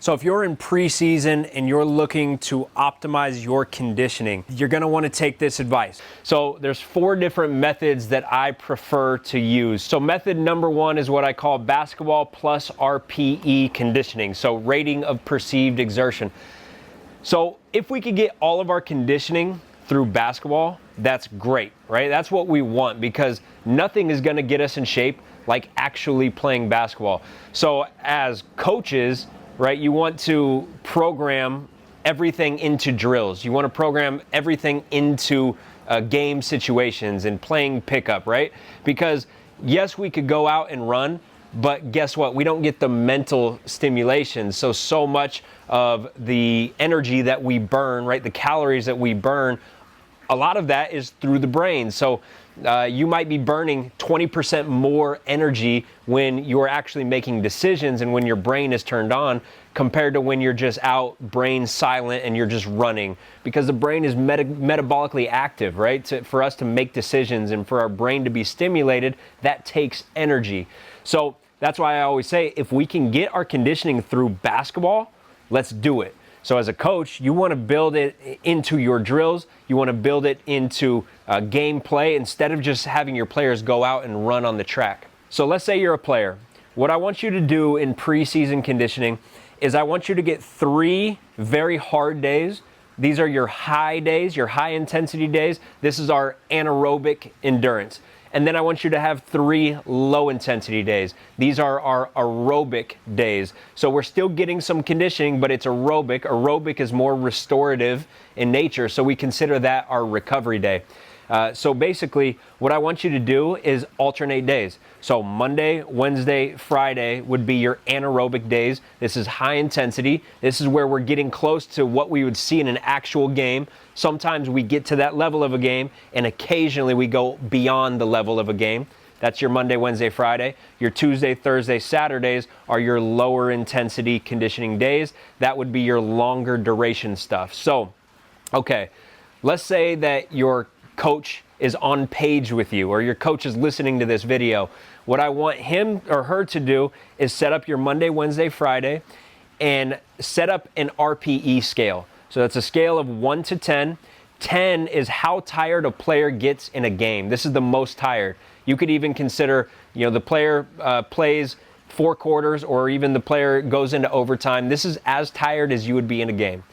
So if you're in preseason and you're looking to optimize your conditioning, you're gonna wanna take this advice. So there's 4 different methods that I prefer to use. So method number 1 is what I call basketball plus Rpe conditioning. So rating of perceived exertion. So if we could get all of our conditioning through basketball, that's great, right? That's what we want, because nothing is gonna get us in shape like actually playing basketball. So as coaches, right, you want to program everything into drills. You want to program everything into game situations and playing pickup, right? Because yes, we could go out and run, but guess what? We don't get the mental stimulation. So much of the energy that we burn, right, the calories that we burn, a lot of that is through the brain. So you might be burning 20% more energy when you're actually making decisions and when your brain is turned on, compared to when you're just out, brain silent, and you're just running. Because the brain is metabolically active, right? For us to make decisions and for our brain to be stimulated, that takes energy. So that's why I always say, if we can get our conditioning through basketball, let's do it. So as a coach, you want to build it into your drills. You want to build it into gameplay instead of just having your players go out and run on the track. So let's say you're a player. What I want you to do in preseason conditioning is I want you to get 3 very hard days. These are your high days, your high intensity days. This is our anaerobic endurance. And then I want you to have 3 low intensity days. These are our aerobic days. So we're still getting some conditioning, but it's aerobic. Aerobic is more restorative in nature, so we consider that our recovery day. So basically, what I want you to do is alternate days. So Monday, Wednesday, Friday would be your anaerobic days. This is high intensity. This is where we're getting close to what we would see in an actual game. Sometimes we get to that level of a game, and occasionally we go beyond the level of a game. That's your Monday, Wednesday, Friday. Your Tuesday, Thursday, Saturdays are your lower intensity conditioning days. That would be your longer duration stuff. So, okay, let's say that your coach is on page with you, or your coach is listening to this video. What I want him or her to do is set up your Monday, Wednesday, Friday, and set up an Rpe scale. So that's a scale of 1 to 10. 10 is how tired a player gets in a game. This is the most tired. You could even consider, the player plays 4 quarters, or even the player goes into overtime. This is as tired as you would be in a game.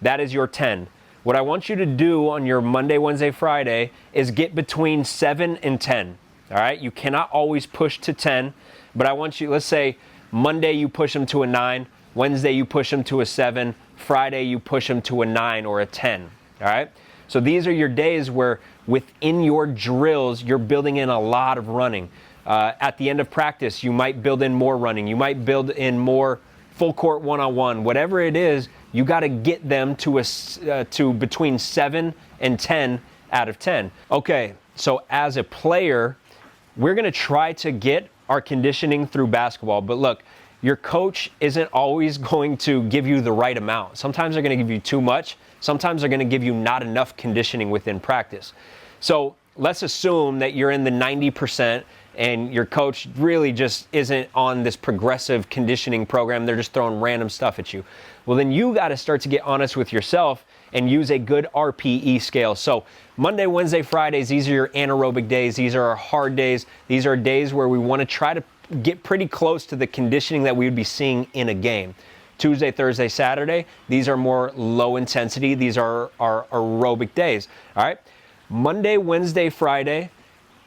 That is your 10. What I want you to do on your Monday, Wednesday, Friday is get between 7 and 10. All right? You cannot always push to 10, but I want you, let's say Monday you push them to a 9, Wednesday you push them to a 7, Friday you push them to a 9 or a 10. All right? So these are your days where within your drills, you're building in a lot of running. At the end of practice, you might build in more running. You might build in more full court one-on-one. Whatever it is, you got to get them to between 7 and 10 out of 10. Okay, so as a player, we're going to try to get our conditioning through basketball. But look, your coach isn't always going to give you the right amount. Sometimes they're going to give you too much. Sometimes they're going to give you not enough conditioning within practice. So let's assume that you're in the 90% and your coach really just isn't on this progressive conditioning program. They're just throwing random stuff at you. Well, then you got to start to get honest with yourself and use a good Rpe scale. So Monday, Wednesday, Fridays, these are your anaerobic days. These are our hard days. These are days where we want to try to get pretty close to the conditioning that we would be seeing in a game. Tuesday, Thursday, Saturday, these are more low intensity. These are our aerobic days. All right. Monday, Wednesday, Friday,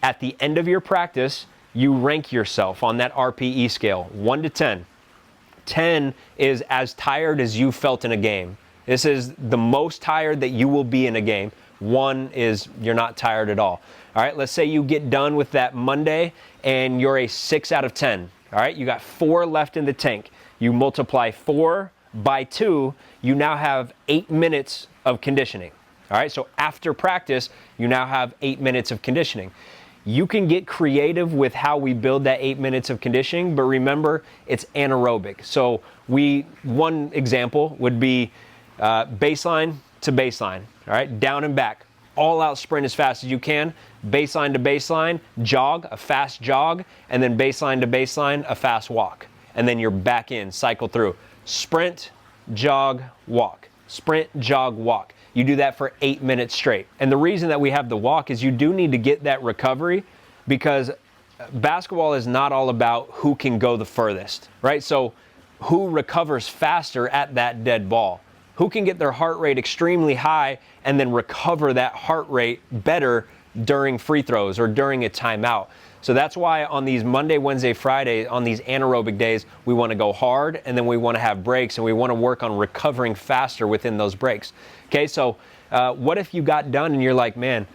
at the end of your practice, you rank yourself on that Rpe scale, 1 to 10. 10 is as tired as you felt in a game. This is the most tired that you will be in a game. 1 is you're not tired at all. All right, let's say you get done with that Monday and you're a 6 out of 10. All right, you got 4 left in the tank. You multiply 4 by 2, you now have 8 minutes of conditioning. All right, so after practice, you now have 8 minutes of conditioning. You can get creative with how we build that 8 minutes of conditioning, but remember, it's anaerobic. So one example would be baseline to baseline, all right, down and back, all out sprint as fast as you can, baseline to baseline, jog, a fast jog, and then baseline to baseline, a fast walk. And then you're back in, cycle through. sprint, jog, walk. Sprint, jog, walk. You do that for 8 minutes straight. And the reason that we have the walk is you do need to get that recovery, because basketball is not all about who can go the furthest, right? So who recovers faster at that dead ball? Who can get their heart rate extremely high and then recover that heart rate better during free throws or during a timeout? So that's why on these Monday, Wednesday, Friday, on these anaerobic days, we want to go hard, and then we want to have breaks, and we want to work on recovering faster within those breaks. Okay, so what if you got done and you're like, man,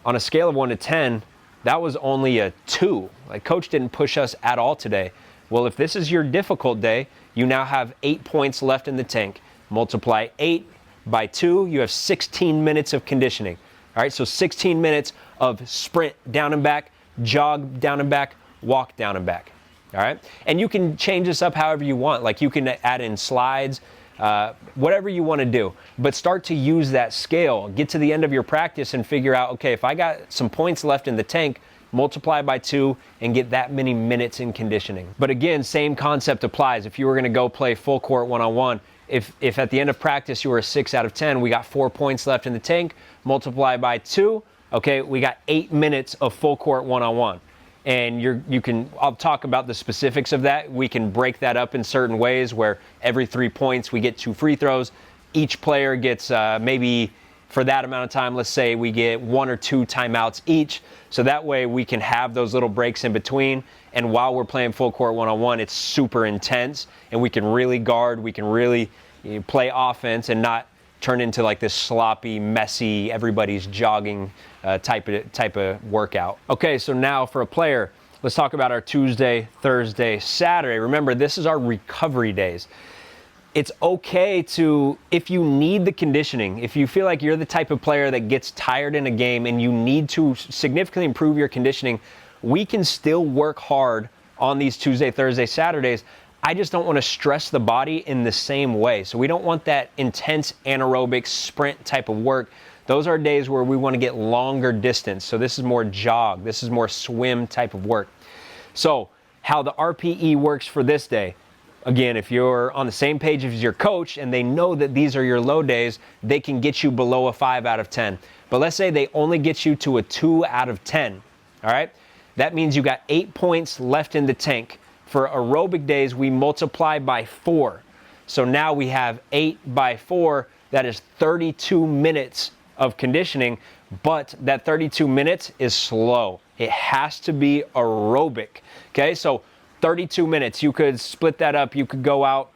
on a scale of 1 to 10, that was only a 2. Like, coach didn't push us at all today. Well, if this is your difficult day, you now have 8 points left in the tank. Multiply 8 by 2, you have 16 minutes of conditioning. All right, so 16 minutes of sprint down and back, jog down and back, walk down and back. All right, and you can change this up however you want. Like, you can add in slides, whatever you want to do, but start to use that scale. Get to the end of your practice and figure out, okay, if I got some points left in the tank, multiply by 2 and get that many minutes in conditioning. But again, same concept applies. If you were going to go play full court one-on-one, if at the end of practice you were a 6 out of 10, we got 4 points left in the tank, multiply by 2, okay, we got 8 minutes of full court one-on-one. And I'll talk about the specifics of that. We can break that up in certain ways where every 3 points we get 2 free throws. Each player gets maybe for that amount of time, let's say we get 1 or 2 timeouts each. So that way we can have those little breaks in between. And while we're playing full court one-on-one, it's super intense, and we can really guard, we can really play offense and not turn into like this sloppy, messy, everybody's jogging type of workout. Okay, so now for a player, let's talk about our Tuesday, Thursday, Saturday. Remember, this is our recovery days. It's okay to, if you need the conditioning, if you feel like you're the type of player that gets tired in a game and you need to significantly improve your conditioning, we can still work hard on these Tuesday, Thursday, Saturdays. I just don't want to stress the body in the same way. So we don't want that intense anaerobic sprint type of work. Those are days where we want to get longer distance. So this is more jog. This is more swim type of work. So how the RPE works for this day. Again, if you're on the same page as your coach and they know that these are your low days, they can get you below a 5 out of 10. But let's say they only get you to a 2 out of 10. All right? That means you got 8 points left in the tank. For aerobic days, we multiply by 4. So now we have 8 by 4. That is 32 minutes of conditioning, but that 32 minutes is slow. It has to be aerobic. Okay, so 32 minutes. You could split that up. You could go out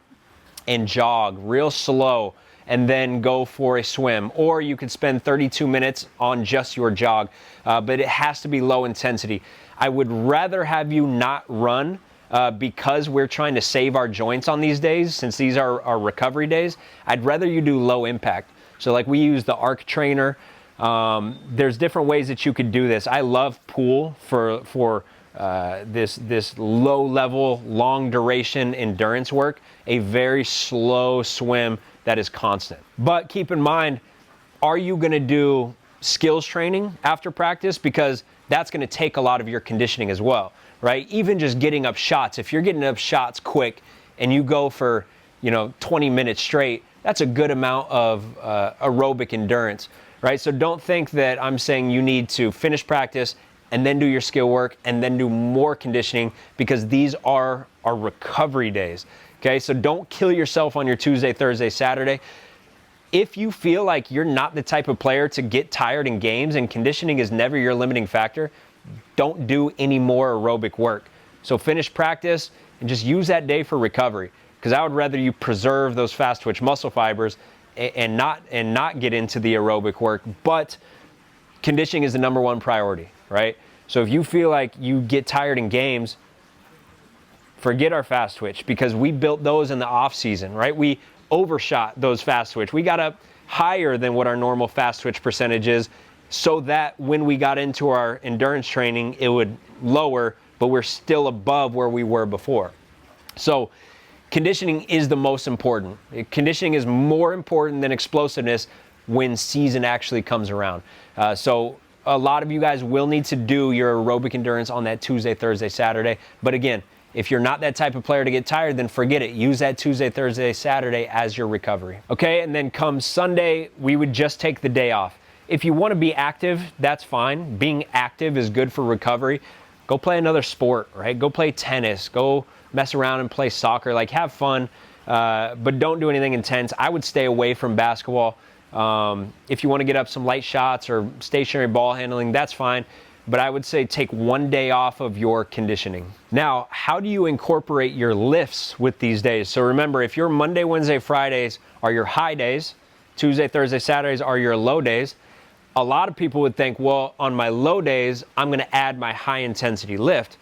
and jog real slow and then go for a swim. Or you could spend 32 minutes on just your jog, but it has to be low intensity. I would rather have you not run because we're trying to save our joints on these days, since these are our recovery days. I'd rather you do low impact. So like we use the arc trainer. There's different ways that you could do this. I love pool for this low level, long duration endurance work, a very slow swim that is constant. But keep in mind, are you going to do skills training after practice? Because that's going to take a lot of your conditioning as well, right? Even just getting up shots. If you're getting up shots quick and you go for, 20 minutes straight, that's a good amount of aerobic endurance, right? So don't think that I'm saying you need to finish practice and then do your skill work and then do more conditioning, because these are our recovery days, okay? So don't kill yourself on your Tuesday, Thursday, Saturday. If you feel like you're not the type of player to get tired in games and conditioning is never your limiting factor, don't do any more aerobic work. So finish practice and just use that day for recovery, because I would rather you preserve those fast twitch muscle fibers and not get into the aerobic work, but conditioning is the number one priority, right? So if you feel like you get tired in games, forget our fast twitch, because we built those in the off season, right? We overshot those fast twitch. We got up higher than what our normal fast twitch percentage is, so that when we got into our endurance training, it would lower, but we're still above where we were before. So conditioning is the most important. Conditioning is more important than explosiveness when season actually comes around. So a lot of you guys will need to do your aerobic endurance on that Tuesday, Thursday, Saturday. But again, If you're not that type of player to get tired, then forget it. Use that Tuesday, Thursday, Saturday as your recovery. Okay, and then come Sunday, we would just take the day off. If you want to be active, that's fine. Being active is good for recovery. Go play another sport, right? Go play tennis. Go mess around and play soccer. Like, have fun, but don't do anything intense. I would stay away from basketball. If you want to get up some light shots or stationary ball handling, that's fine. But I would say take one day off of your conditioning. Now, how do you incorporate your lifts with these days? So remember, if your Monday, Wednesday, Fridays are your high days, Tuesday, Thursday, Saturdays are your low days, a lot of people would think, well, on my low days, I'm going to add my high intensity lift.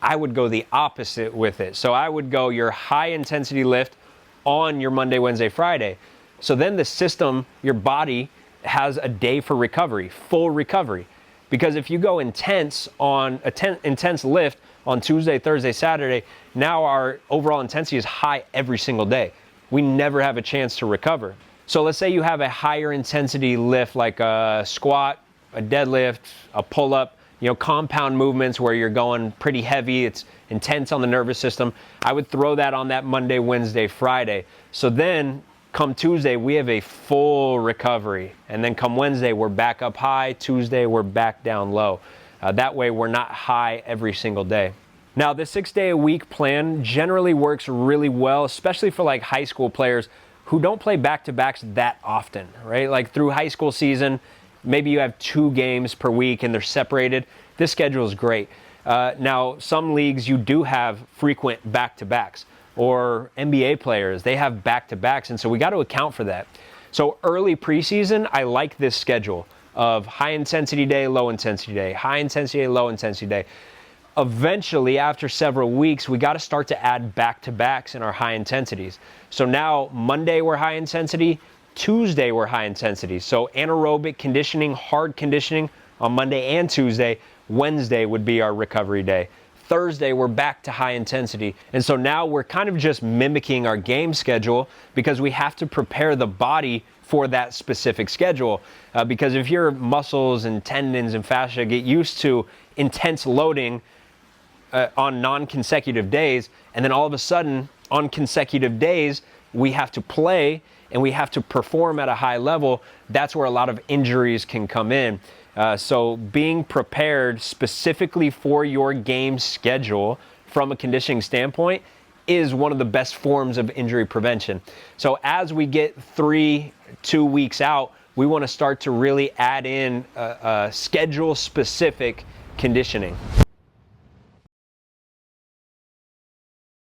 I would go the opposite with it. So I would go your high intensity lift on your Monday, Wednesday, Friday. So then the system, your body, has a day for recovery, full recovery. Because if you go intense on intense lift on Tuesday, Thursday, Saturday, now our overall intensity is high every single day. We never have a chance to recover. So let's say you have a higher intensity lift like a squat, a deadlift, a pull-up, compound movements where you're going pretty heavy, it's intense on the nervous system. I would throw that on that Monday, Wednesday, Friday. So then come Tuesday, we have a full recovery. And then come Wednesday, we're back up high. Tuesday, we're back down low. That way, we're not high every single day. Now, the 6-day-a-week plan generally works really well, especially for like high school players who don't play back-to-backs that often, right? Like through high school season, maybe you have 2 games per week and they're separated. This schedule is great. Now, some leagues, you do have frequent back-to-backs. Or NBA players, they have back-to-backs, and so we got to account for that. So early preseason, I like this schedule of high-intensity day, low-intensity day, high-intensity day, low-intensity day. Eventually, after several weeks, we got to start to add back-to-backs in our high intensities. So now, Monday we're high intensity, Tuesday we're high intensity. So anaerobic conditioning, hard conditioning on Monday and Tuesday. Wednesday would be our recovery day. Thursday, we're back to high intensity. And so now we're kind of just mimicking our game schedule because we have to prepare the body for that specific schedule. Because if your muscles and tendons and fascia get used to intense loading on non-consecutive days, and then all of a sudden on consecutive days, we have to play and we have to perform at a high level, that's where a lot of injuries can come in. So being prepared specifically for your game schedule from a conditioning standpoint is one of the best forms of injury prevention. So as we get 2 weeks out, we want to start to really add in schedule-specific conditioning.